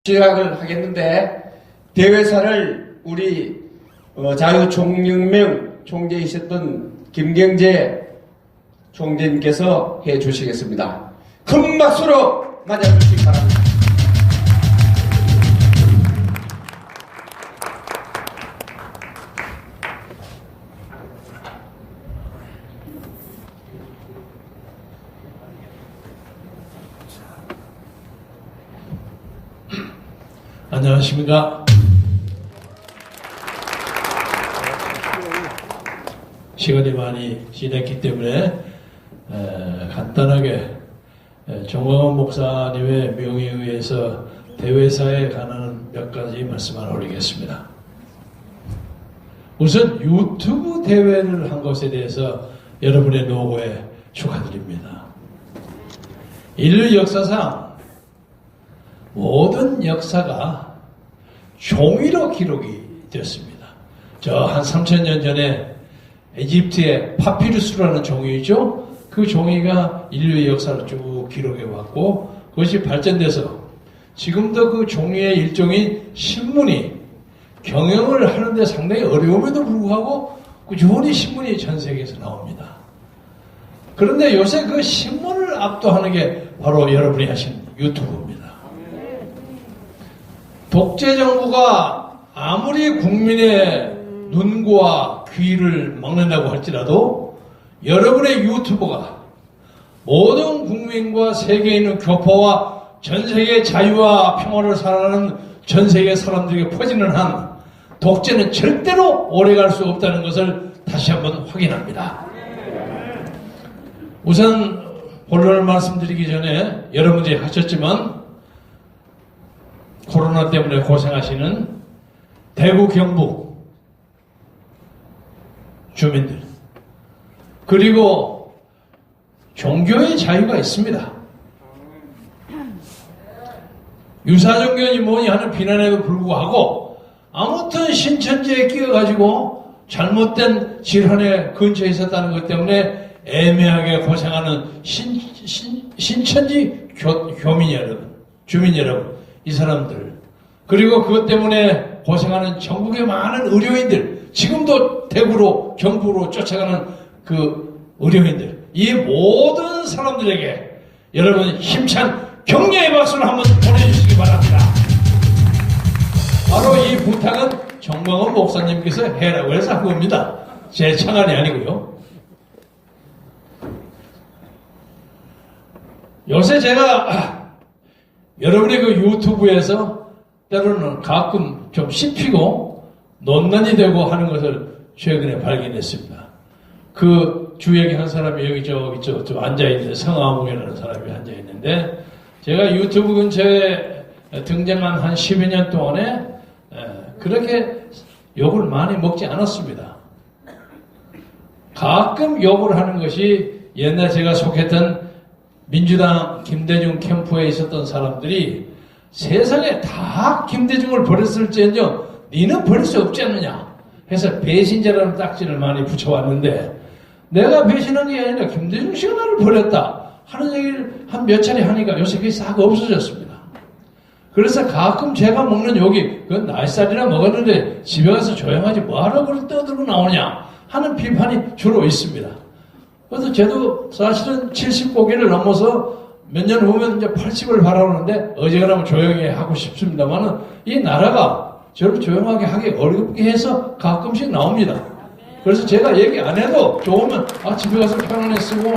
시작을 하겠는데, 대회사를 우리 자유총영명 총재이셨던 김경재 총재님께서 해 주시겠습니다. 큰 박수로 맞아주시기 바랍니다. 안녕하십니까. 시간이 많이 지났기 때문에 간단하게 정광훈 목사님의 명의에 의해서 대회사에 관한 몇 가지 말씀을 올리겠습니다. 우선 유튜브 대회를 한 것에 대해서 여러분의 노고에 축하드립니다. 인류 역사상 모든 역사가 종이로 기록이 되었습니다. 저 한 3000년 전에 에집트의 파피루스라는 종이죠. 그 종이가 인류의 역사를 쭉 기록해 왔고, 그것이 발전돼서 지금도 그 종이의 일종인 신문이 경영을 하는데 상당히 어려움에도 불구하고 꾸준히 신문이 전 세계에서 나옵니다. 그런데 요새 그 신문을 압도하는 게 바로 여러분이 하신 유튜브입니다. 독재 정부가 아무리 국민의 눈과 귀를 막는다고 할지라도 여러분의 유튜브가 모든 국민과 세계에 있는 교포와 전 세계 자유와 평화를 사랑하는 전 세계 사람들에게 퍼지는 한 독재는 절대로 오래갈 수 없다는 것을 다시 한번 확인합니다. 우선 본론을 말씀드리기 전에 여러 문제 하셨지만 코로나 때문에 고생하시는 대구 경북 주민들, 그리고 종교의 자유가 있습니다. 유사종교니 뭐니 하는 비난에도 불구하고 아무튼 신천지에 끼어가지고 잘못된 질환에 근처에 있었다는 것 때문에 애매하게 고생하는 신천지 교민 여러분, 주민 여러분, 이 사람들, 그리고 그것 때문에 고생하는 전국의 많은 의료인들, 지금도 대구로 경북으로 쫓아가는 그 의료인들, 이 모든 사람들에게 여러분 힘찬 격려의 박수를 한번 보내주시기 바랍니다. 바로 이 부탁은 정광훈 목사님께서 해라고 해서 한 겁니다. 제 창안이 아니고요. 요새 제가 여러분의 그 유튜브에서 때로는 가끔 좀 씹히고 논란이 되고 하는 것을 최근에 발견했습니다. 그 주역이 한 사람이 여기 저 앉아있는데, 성아몽이라는 사람이 앉아있는데, 제가 유튜브 근처에 등장한 한 10여 년 동안에 그렇게 욕을 많이 먹지 않았습니다. 가끔 욕을 하는 것이 옛날 제가 속했던 민주당 김대중 캠프에 있었던 사람들이 세상에 다 김대중을 버렸을지언정 니는 버릴 수 없지 않느냐 해서 배신자라는 딱지를 많이 붙여왔는데, 내가 배신한 게 아니라 김대중 씨가 나를 버렸다 하는 얘기를 한 몇 차례 하니까 요새 그게 싹 없어졌습니다. 그래서 가끔 제가 먹는 욕이 그건 날살이나 먹었는데 집에 가서 조용하지 뭐하러 그걸 떠들고 나오냐 하는 비판이 주로 있습니다. 그래서 저도 사실은 70고개를 넘어서 몇 년 후면 이제 80을 바라보는데 어지간하면 조용히 하고 싶습니다만은 이 나라가 저를 조용하게 하기 어렵게 해서 가끔씩 나옵니다. 그래서 제가 얘기 안 해도 좋으면 집에 가서 편안히 쓰고,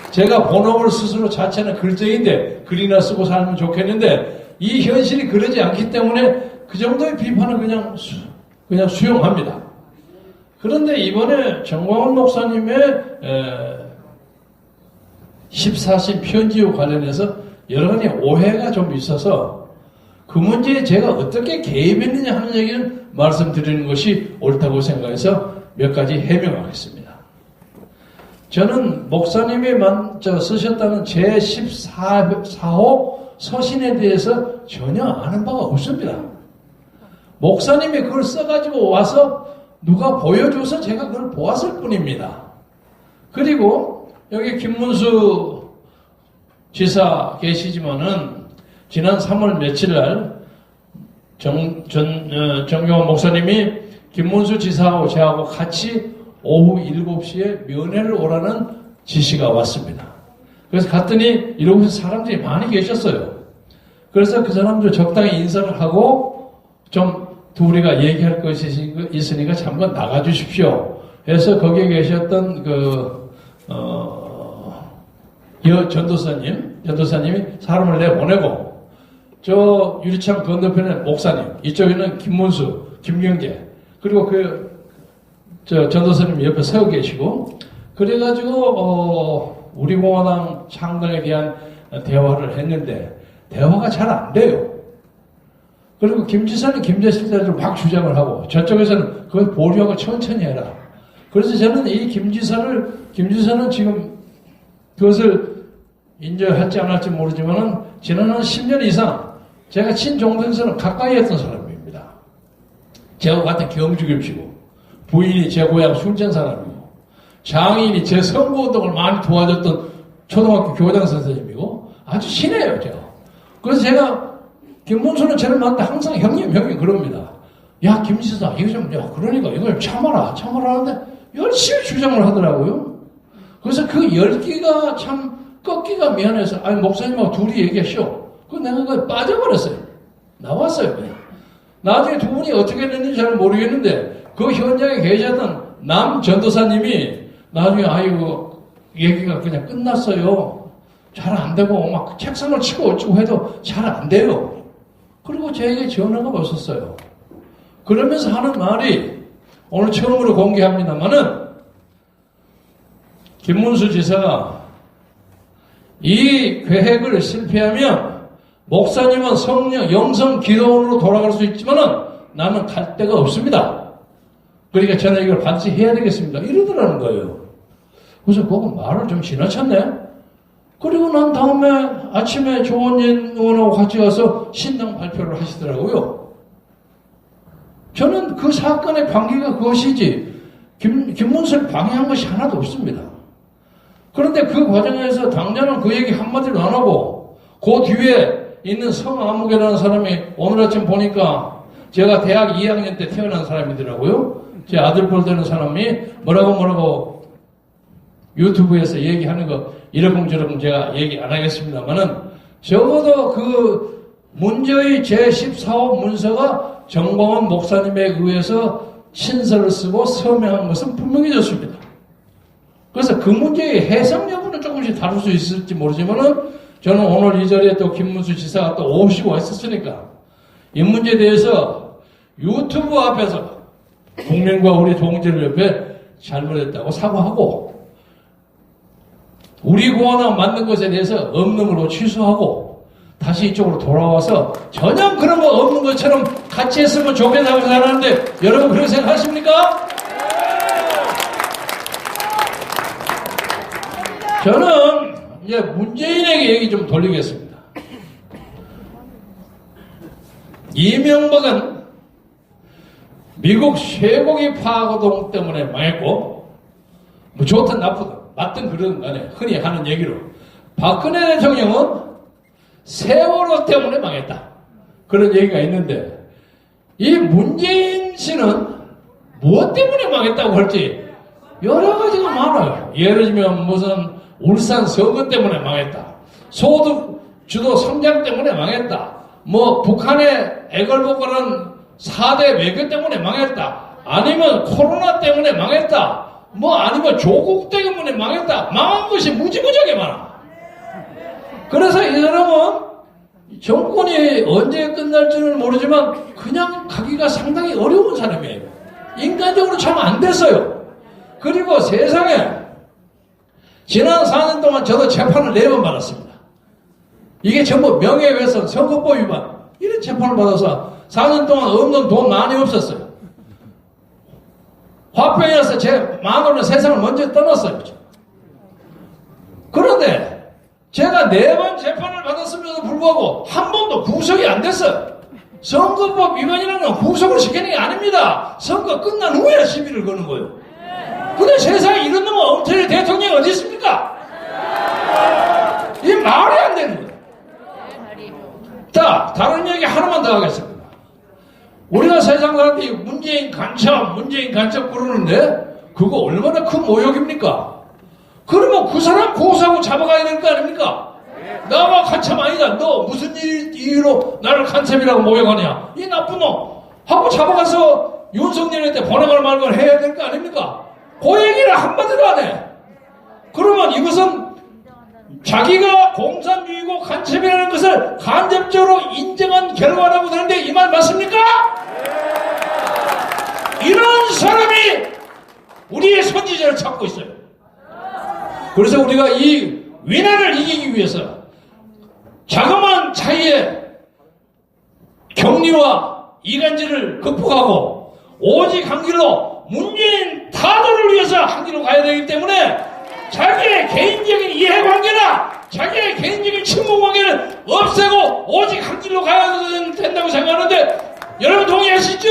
제가 본업을 스스로 자체는 글쟁인데 글이나 쓰고 살면 좋겠는데 이 현실이 그러지 않기 때문에 그 정도의 비판은 그냥 수용합니다. 그런데 이번에 정광훈 목사님의 14신 편지와 관련해서 여러 가지 오해가 좀 있어서 그 문제에 제가 어떻게 개입했느냐 하는 얘기는 말씀드리는 것이 옳다고 생각해서 몇 가지 해명하겠습니다. 저는 목사님이 쓰셨다는 제14호 서신에 대해서 전혀 아는 바가 없습니다. 목사님이 그걸 써가지고 와서 누가 보여줘서 제가 그걸 보았을 뿐입니다. 그리고 여기 김문수 지사 계시지만은 지난 3월 며칠 날 정경원 목사님이 김문수 지사하고 저하고 같이 오후 7시에 면회를 오라는 지시가 왔습니다. 그래서 갔더니 이러고서 사람들이 많이 계셨어요. 그래서 그 사람들 적당히 인사를 하고 좀 우리가 얘기할 것이 있으니까 잠깐 나가주십시오. 해서 거기에 계셨던 전도사님이 사람을 내보내고 저 유리창 건너편에 목사님, 이쪽에는 김문수, 김경재, 그리고 전도사님 옆에 서 계시고, 그래가지고, 우리 공화당 창당에 대한 대화를 했는데, 대화가 잘 안 돼요. 그리고 김지사는 김지사대로 막 주장을 하고, 저쪽에서는 그걸 보류하고 천천히 해라. 그래서 저는 이 김지사는 지금 그것을 인정할지 안 할지 모르지만은, 지난 한 10년 이상 제가 친정동에서는 가까이 했던 사람입니다. 제가 같은 경주교시고, 부인이 제 고향 순천 사람이고, 장인이 제 선거운동을 많이 도와줬던 초등학교 교장 선생님이고, 아주 친해요, 제가. 그래서 제가, 김문수는 저를 만날 때 항상 형님 그럽니다. 야, 김지사, 그러니까 이걸 참아라 하는데, 열심히 주장을 하더라고요. 그래서 그 열기가 참, 꺾기가 미안해서, 아니, 목사님하고 둘이 얘기하시오. 내가 그거 빠져버렸어요. 나왔어요, 그냥. 나중에 두 분이 어떻게 됐는지 잘 모르겠는데, 그 현장에 계셨던 남 전도사님이 나중에 아이고 얘기가 그냥 끝났어요. 잘 안 되고 막 책상을 치고 어쩌고 해도 잘 안 돼요. 그리고 저에게 전화가 왔었어요. 그러면서 하는 말이 오늘 처음으로 공개합니다만은 김문수 지사가 이 계획을 실패하면 목사님은 영성 기도원으로 돌아갈 수 있지만은 나는 갈 데가 없습니다. 그러니까 저는 이걸 반드시 해야 되겠습니다. 이러더라는 거예요. 그래서 그거 말을 좀 지나쳤네. 그리고 난 다음에 아침에 조원진 의원하고 같이 가서 신당 발표를 하시더라고요. 저는 그 사건의 관계가 그것이지 김문수를 방해한 것이 하나도 없습니다. 그런데 그 과정에서 당장은 그 얘기 한마디도 안 하고 그 뒤에 있는 성아무개라는 사람이 오늘 아침 보니까 제가 대학 2학년 때 태어난 사람이더라고요. 제 아들뻘 되는 사람이 뭐라고 유튜브에서 얘기하는 거 이러쿵저러쿵 제가 얘기 안 하겠습니다만은 적어도 그 문제의 제14호 문서가 정광훈 목사님에 의해서 친서를 쓰고 서명한 것은 분명해졌습니다. 그래서 그 문제의 해석 여부는 조금씩 다룰 수 있을지 모르지만은 저는 오늘 이 자리에 또 김문수 지사가 또 오시고 있었으니까 이 문제에 대해서 유튜브 앞에서 국민과 우리 동지들 옆에 잘못했다고 사과하고 우리 공화당 만든 것에 대해서 없는 걸로 취소하고 다시 이쪽으로 돌아와서 전혀 그런 거 없는 것처럼 같이 했으면 좋겠다고 생각하는데 여러분 그렇게 생각하십니까? 저는 이제 문재인에게 얘기 좀 돌리겠습니다. 이명박은 미국 쇠고기 파고동 때문에 망했고 뭐 좋든 나쁘든 맞든 그러든 간에 흔히 하는 얘기로 박근혜 대통령은 세월호 때문에 망했다. 그런 얘기가 있는데 이 문재인 씨는 무엇 때문에 망했다고 할지 여러 가지가 많아요. 예를 들면 무슨 울산 선거 때문에 망했다. 소득 주도 성장 때문에 망했다. 뭐 북한의 애걸복걸한 4대 외교 때문에 망했다. 아니면 코로나 때문에 망했다. 뭐 아니면 조국 때문에 망했다. 망한 것이 무지무지하게 많아. 그래서 이 사람은 정권이 언제 끝날지는 모르지만 그냥 가기가 상당히 어려운 사람이에요. 인간적으로 참 안 됐어요. 그리고 세상에 지난 4년 동안 저도 재판을 4번 받았습니다. 이게 전부 명예훼손, 선거법 위반 이런 재판을 받아서 4년 동안 없는 돈 많이 없었어요. 화평이라서 제 마누라는 세상을 먼저 떠났어요. 그런데 제가 4번 재판을 받았음에도 불구하고 한 번도 구속이 안 됐어요. 선거법 위반이라는 건 구속을 시키는 게 아닙니다. 선거 끝난 후에 시비를 거는 거예요. 근데 세상에 이런 놈은 엉터리 대통령이 어디 있습니까? 이 말이 안 되는 거예요. 자, 다른 얘기 하나만 더 하겠습니다. 우리가 세상 사람들이 문재인 간첩 그러는데 그거 얼마나 큰 모욕입니까? 그러면 그 사람 고소하고 잡아가야 될 거 아닙니까? 나가 간첩 아니다. 너 무슨 이유로 나를 간첩이라고 모욕하냐? 이 나쁜 놈 하고 잡아가서 윤석열한테 보내걸 말걸 해야 될 거 아닙니까? 그 얘기를 한마디도 안 해. 그러면 이것은 자기가 공산주의고 간첩이라는 것을 간접적으로 인정한 결과라고 되는데 이 말 맞습니까? 이런 사람이 우리의 선지자를 찾고 있어요. 그래서 우리가 이 위난을 이기기 위해서 자그마한 차이의 격리와 이간질을 극복하고 오직 한 길로 문재인 타도를 위해서 한 길로 가야 되기 때문에 자기의 개인적인 이해관계나 자기의 개인적인 친분관계를 없애고 오직 한 길로 가야 된다고 생각하는데 여러분 동의하시죠?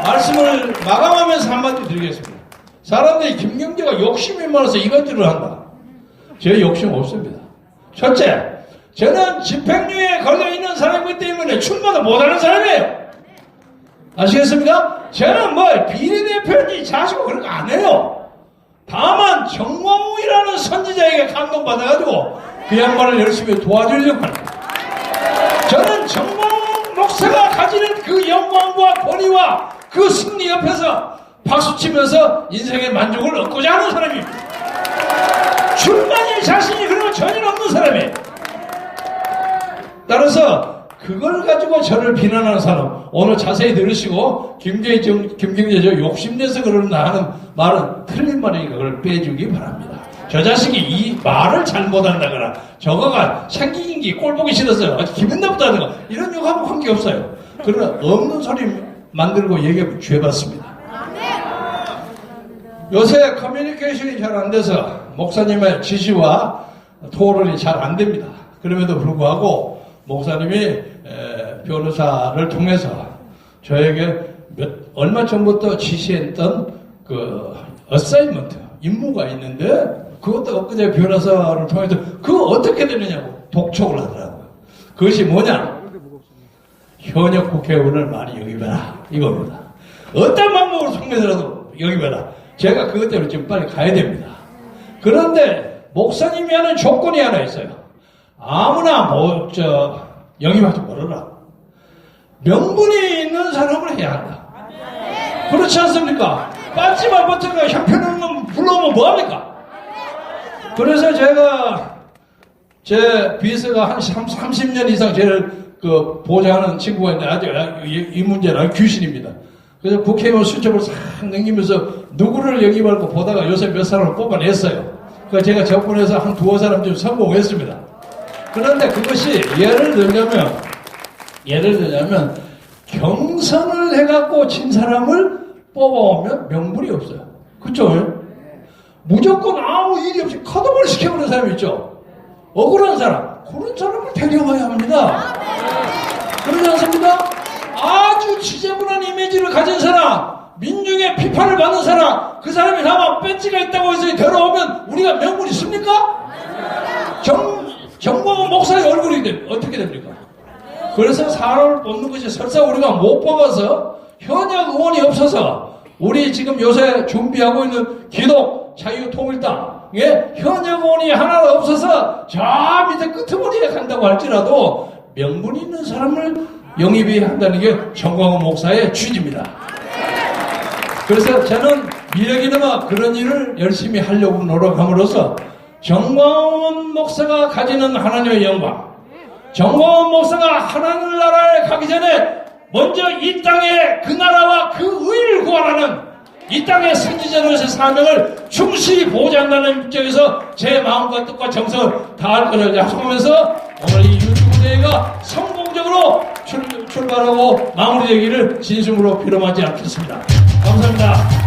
말씀을 마감하면서 한마디 드리겠습니다. 사람들이 김경재가 욕심이 많아서 이간질을 한다. 제 욕심 없습니다. 첫째, 저는 집행유예에 걸려있는 사람이기 때문에 출마도 못하는 사람이에요. 아시겠습니까? 저는 뭐 비례대표인지 자시고 그런 거 안 해요. 다만 정광훈이라는 선지자에게 감동받아가지고 그 양반을 열심히 도와주려고 합니다. 저는 정광훈 목사가 가지는 그 영광과 권위와 그 승리 옆에서 박수치면서 인생의 만족을 얻고자 하는 사람입니다. 출마의 자신이 그런 건 전혀 없는 사람이에요. 따라서 그걸 가지고 저를 비난하는 사람 오늘 자세히 들으시고 김경재 저 욕심내서 그런다 하는 말은 틀린 말이니까 그걸 빼주기 바랍니다. 저 자식이 이 말을 잘못한다거나 저거가 생긴 게 꼴 보기 싫어서 아주 기분 나쁘다든가 이런 욕하고 관계없어요. 그러나 없는 소리 만들고 얘기하면 죄받습니다. 요새 커뮤니케이션이 잘 안 돼서 목사님의 지시와 토론이 잘 안 됩니다. 그럼에도 불구하고 목사님이 변호사를 통해서 저에게 얼마 전부터 지시했던 그 어사이먼트 임무가 있는데 그것도 엊그제 변호사를 통해서 그거 어떻게 되느냐고 독촉을 하더라고요. 그것이 뭐냐? 현역 국회의원을 많이 영입해라 이겁니다. 어떤 방법으로 속내서라도 영입해라. 제가 그것 때문에 지금 빨리 가야 됩니다. 그런데 목사님이 하는 조건이 하나 있어요. 아무나 영입하지 말아라. 명분이 있는 사람을 해야 한다. 그렇지 않습니까? 빠지마 버튼가 형편없는 놈 불러오면 뭐합니까? 그래서 제가 제 비서가 한 30년 이상 저를 보좌하는 친구가 있는데 아주 이 문제는 아주 귀신입니다. 그래서 국회의원 수첩을 싹 넘기면서 누구를 영입할까 보다가 요새 몇 사람을 뽑아냈어요. 그래서 제가 접근해서 한 두어 사람 좀 성공했습니다. 그런데 그것이 예를 들자면 경선을 해갖고 진 사람을 뽑아오면 명분이 없어요. 그쵸? 무조건 아무 일이 없이 컷오버를 시켜버리는 사람이 있죠. 억울한 사람, 그런 사람을 데려와야 합니다. 그러지 않습니까? 아주 지저분한 이미지를 가진 사람, 민중의 비판을 받는 사람, 그 사람이 다만 배지가 있다고 해서 데려오면 우리가 명분이 있습니까? 정광훈 목사의 얼굴이 어떻게 됩니까? 그래서 사람을 뽑는 것이 설사 우리가 못 뽑아서 현역 의원이 없어서 우리 지금 요새 준비하고 있는 기독 자유통일당에 현역 의원이 하나도 없어서 저 밑에 끄트머리에 간다고 할지라도 명분 있는 사람을 영입이 한다는 게 정광훈 목사의 취지입니다. 그래서 저는 미래기나마 그런 일을 열심히 하려고 노력함으로써 정광훈 목사가 가지는 하나님의 영광, 정광훈 목사가 하나님 나라에 가기 전에 먼저 이 땅에 그 나라와 그 의를 구하라는 이 땅의 선지자로서의 사명을 충실히 보장한다는 입장에서 제 마음과 뜻과 정성을 다할 것을 약속하면서 오늘 이 유튜브 대회가 성공적으로 출발하고 마무리되기를 진심으로 빌어마지 않겠습니다. 감사합니다.